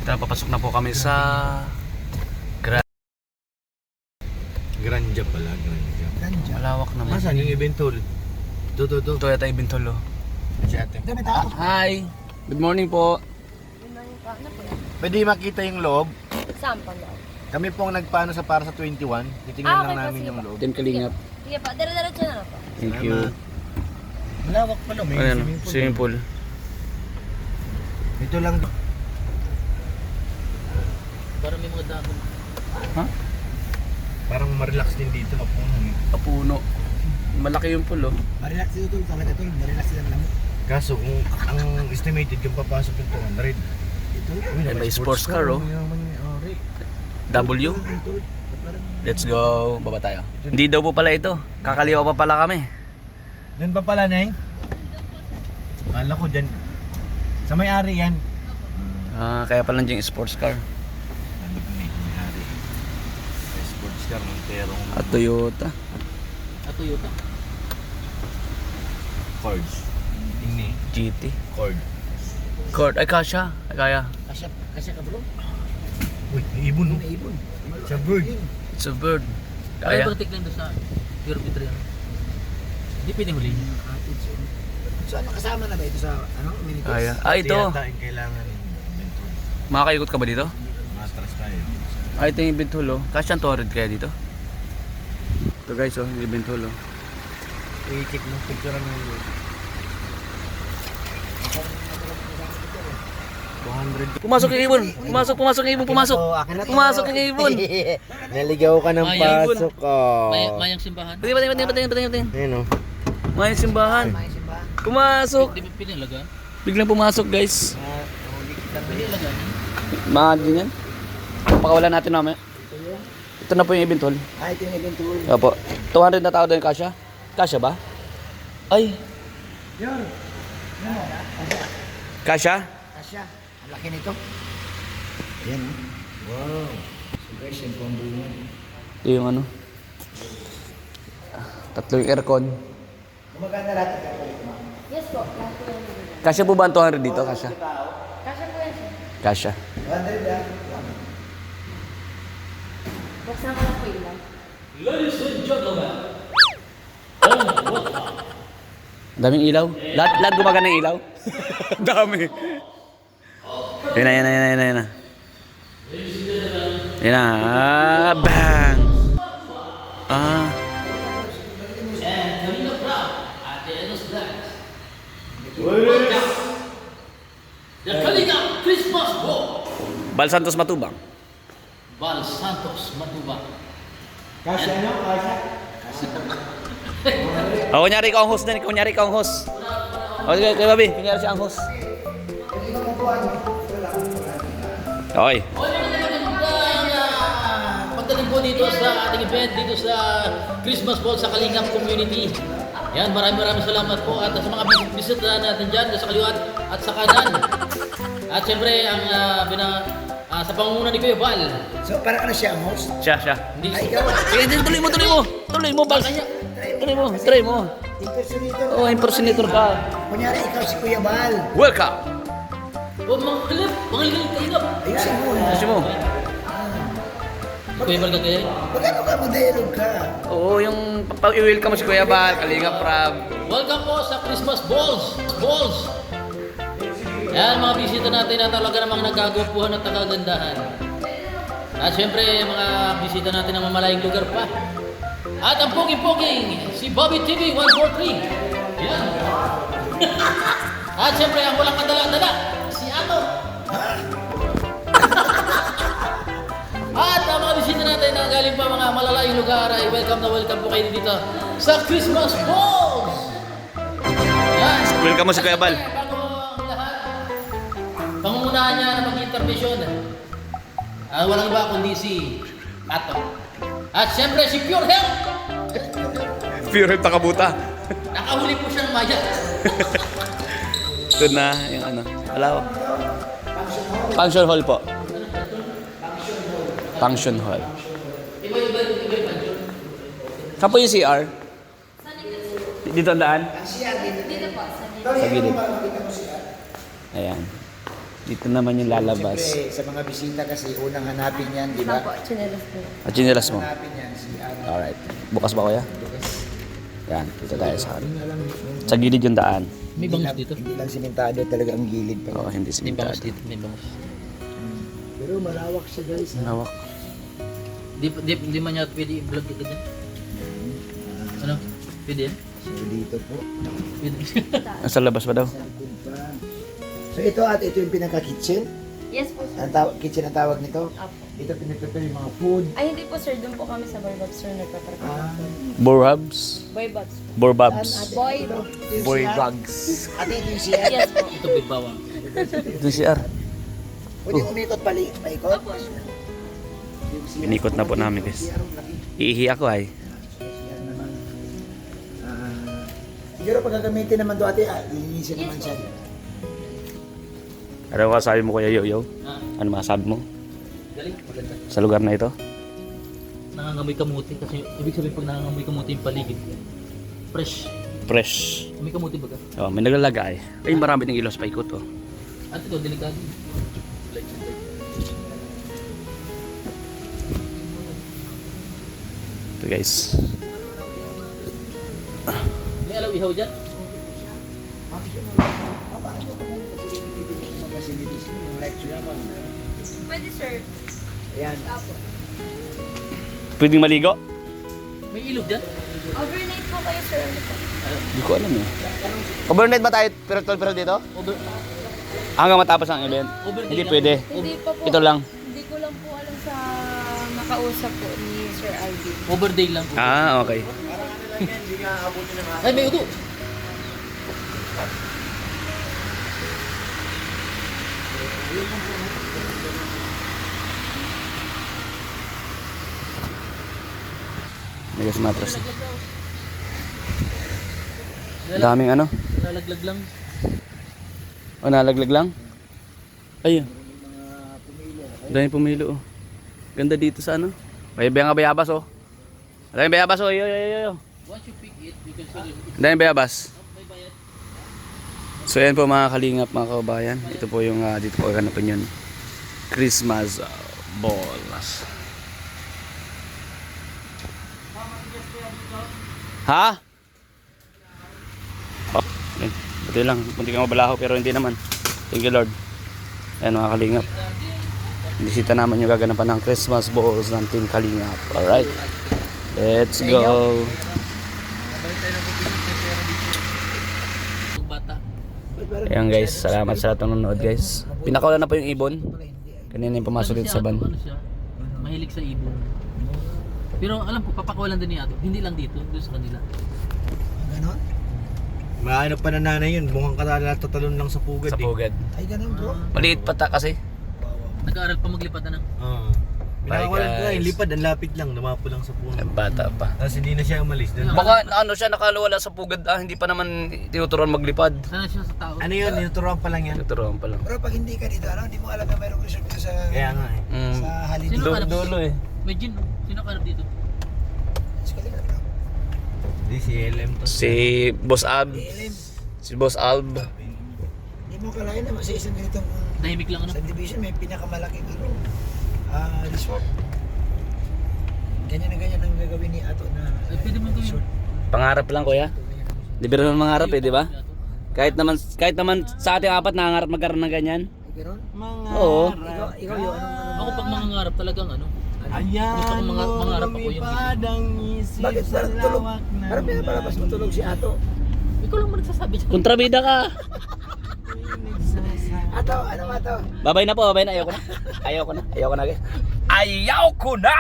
Papasok na po kami sa Granja pala, Granja. malawak naman. Saan yung event hall? Ito. Toyota Ibintolo. Si ate. Hi! Good morning po. Pwede makita yung loob. Saan pa na? Kami pong nagpaano sa para sa 21. Titingnan lang namin yung loob. Team Kalingap. Sige pa, dire-diretso na po. Thank you. Malawak pala, may Ayan, swimming pool. swimming pool. Ito lang. Para may mga dahon. Ha? Parang ma-relax din dito. Kapuno. Malaki yung pool, oh. Marilax dito tol, talaga tol, marilax lang naman. Kaso kung ang estimated yung papasok yung 200. Ito, Ay, may sports car, oh. Ori. W. Let's go. Baba tayo. Hindi daw po pala ito. Kakaliwa pa pala kami. Doon pa pala, Neng? Kala ko dyan. Sa may-ari yan. Kaya pala dyan yung sports car. Ano pa may-ari? Sports car ng terong At Toyota. At Toyota. Cords. Ini. GT. Cord. Cord. Ay, kasha. Ay, kaya. Kasya ka bro? Uy, may ibon, no? May ibon. Sa bird. It's a bird. Kaya Kaya. ba tignan doon sa Pure Petrian? Hindi pwedeng huli. So ano kasama na ba ito sa ano, minitis? Kaya. Ito. Yata yung kailangan yung event hall. Makakaikot ka ba dito? Matras tayo. Ito yung event hall, oh. Kasha ang 200 kaya dito. Ito guys, oh. Yung event hall, oh. I-check ng picture ng 200. Pumasok yung ibon. Pumasok yung ibon. Pumasok. Pumasok yung ibon. Naligaw ka ng Mayang ibon. pasok ko. Mayang simbahan. Patingin. Ayun, oh. May simbahan. Pumasok. Hindi pinilagaan. Biglang pumasok, guys. Pinilagaan. Mahal din yan. Pakawala natin mamaya. Ito na po yung event hall. Ito yung event tool. Opo. 200 na tao din kasya. Kasya ba? Ay. Kasya? Kasya. Ang laki nito. Yan. Wow. So guys, yung combo mo. Ito yung ano. Tatlo yung aircon. Gumagana lahat ito. Yes po, lahat po yan. Kasya po ba ang 200 dito? Kasya. Kasya po yan, sir. Kasya. 100 ah. Buksan ko lang po yun lang. Ladies and gentlemen. Daming ilaw. Lahat gumagana ng ilaw. Dami. Yan na. Yan na. Bang! The Kalingap Christmas Ball. Bal Santos Matubang. Val Santos Matubang. Kasya ano? Kasya. Kunyari ikaw ang host din. Kunyari ikaw ang host. Okay, kay Babi. Kunyari siya ang host. Okay. Pagdating po dito sa ating event, dito sa Christmas Ball sa Kalingap Community. Yan, maraming salamat po at sa mga bisita natin dyan, sa kaliwa at sa kanan. At siyempre, ang sa pangunguna ni Kuya Val. So para ano siya ang host? Siya. Hindi Ay ikaw. Sige, tuloy mo, Bal. Try mo. Impersonator. Oh, impersonator ka. Kunyari ikaw si Kuya Bal. Welcome. O mga Kalingap. Ayusin mo. Kasi mo. Kuya Val ka kaya? Magano ka? Mag-dialogue ka. Oo, yung pag-i-welcome mo si Kuya Bal, Kalingap Rab. Welcome po sa Christmas Balls. Yan, mga bisita natin na talaga namang nagkagupuhan at nakagandahan. At syempre, mga bisita natin na mamalayang lugar pa. At ang poging-poging, si Bobby TV 143. Yan. At syempre, ang walang kadala-dala, si Ato. At ang mga bisita natin na galing pa mga malalayong lugar ay welcome po kayo dito sa Christmas Balls. Yan. Welcome mo si Kuya Bal. Bago ang lahat, pangungunahan niya na mag-intermission. Walang iba kundi si Ato. At siyempre si Pure Health. Pure takabuta. Nakahuli po siya ng maya. Ito na yung ano. Wala. Function hall po. Function hall. Iba. Saan po yung CR? Dito ang daan? Dito po, sa Sa gilid. Ayan. Dito naman yung lalabas. Siyempre, sa mga bisita kasi, unang hanapin yan, di ba? Opo, chinelas po. At chinelas mo. Hanapin yan, si ano. Alright. Bukas ba kuya? Yan, dito tayo sa Yun nga lang, yung- sa gilid yung daan. May hindi bangus lang- dito. Hindi lang simentado talaga ang gilid pa. Oo, hindi May simentado. bangus dito. May bangus. Pero malawak siya guys. ha? Nawak. Di man niya pwede i-vlog ito dyan. Ano? Pwede yan? So dito po. Pwede. Nasa labas ba daw? Sa likod pa. So ito at ito yung pinaka-kitchen. Yes po, sir. Kitchen ang tawag nito. Opo. Dito piniprepare yung mga food. Ay, hindi po, sir. Doon po kami sa Boy Bobs, sir. Nagpaprepare. Borhabs? Boy Bobs. Borbabs. Boy Boy rugs. At ito yung CR. Yes po. Ito may bawang. Ito si R. Pwede umikot paikot. Opo, sir. Yung CR. Inikot na po namin, guys. CR ang laki. Iihi ako ay. CR naman. Siguro pag gagamitin naman doon ate, linisin naman siya. Ano masasabi mo kuya Yoyo? Ah, Ano masasabi mo galing. Maganda. sa lugar na ito? Nangangamoy kamuti kasi ibig sabihin pag nangangamoy kamuti yung paligid. Fresh. Fresh. May kamuti ba ka? Oh, may naglalagay. Ay, marami ng ilos pa ikot oh. At ito, delikado. Ito guys. May alaw ihaw dyan? Pwede, sir. Ayan. Pwedeng maligo? May ilog dyan? Overnight po kayo, sir. Hindi ko alam eh. Overnight ba tayo pero dito? Over, Hanggang matapos ang event? Overnight Hindi lang. pwede. Hindi pa po. Ito lang. Hindi ko lang po alam sa nakausap po ni Sir Alvin. overday lang po. Ah, okay. Ay, may udo! Nagas matras. Daming ano? Nalaglag lang. O, nalaglag lang? Ayun. Daming pumilo oh. Ganda dito sa ano? Bayabang nga bayabas oh. Daming bayabas oh. Yo. Once you pick it, you can sell it. Daming bayabas. May bayad. So yan po mga kalingap, mga kababayan. Ito po yung dito po ganapin yun. Christmas balls. Ha? Oh, yun. Buti lang. Bunti kang mabalaho pero hindi naman. Thank you Lord. Ayan mga kalingap. Bisita naman yung gaganapan ng Christmas balls ng Team Kalingap. Alright. Let's go. Yung bata. Ayan guys, salamat sa lahat ng nanonood guys. Pinakawalan na po yung ibon. Kanina yung pumasok dito sa van. Ano siya? Mahilig sa ibon. Pero alam ko, papakawalan din ni Ato. Hindi lang dito, doon sa kanila. Ganon? Maano pa na nanay yun, mukhang tatalon lang sa pugad Sa eh. pugad. Ay ganon bro. Maliit pa ta kasi. Nag-aaral pa maglipat na ng... Oo. Pinakawalan ko guys. yung lipad, ang lapit lang, lumapo lang sa puno. Bata pa. Tapos hindi na siya umalis. Doon. Baka ano siya nakawala sa pugad hindi pa naman tinuturuan maglipad. Sana siya sa tao. Ano yun, tinuturuan pa lang yan. Tinuturuan pa lang. Pero pag hindi ka dito, hindi mo alam na mayroong resort dito sa Kaya nga eh. sa holiday. Sino ka Dulo eh. May gin, oh. Sino ka dito? Sa Kalingap, bro. Hindi si LM to. Si Boss Ab. PLM. Si Boss Alb. Hindi mo kalain naman sa isang ganitong Tahimik lang ano? subdivision, may pinakamalaking resort. Ganyan na ganyan ang gagawin ni Ato na Ay, pwede mo gawin. resort. Pangarap lang kuya. Di ba naman mangarap eh, di ba? Kahit naman sa ating apat nangangarap magkaroon ng ganyan. Ay, gano'n? Oo. Ikaw yung anong... Ako pag mangangarap talagang ano? Ayan, Gusto ko mangarap ako yung gising. Bakit parang tulog? Parang pinapalabas mo tulog si Ato. Ikaw lang mo nagsasabi dyan. Kontrabida ka. Ato, ano ba Ato? Babay na po, babay na. Ayoko na guys. Ayaw ko na.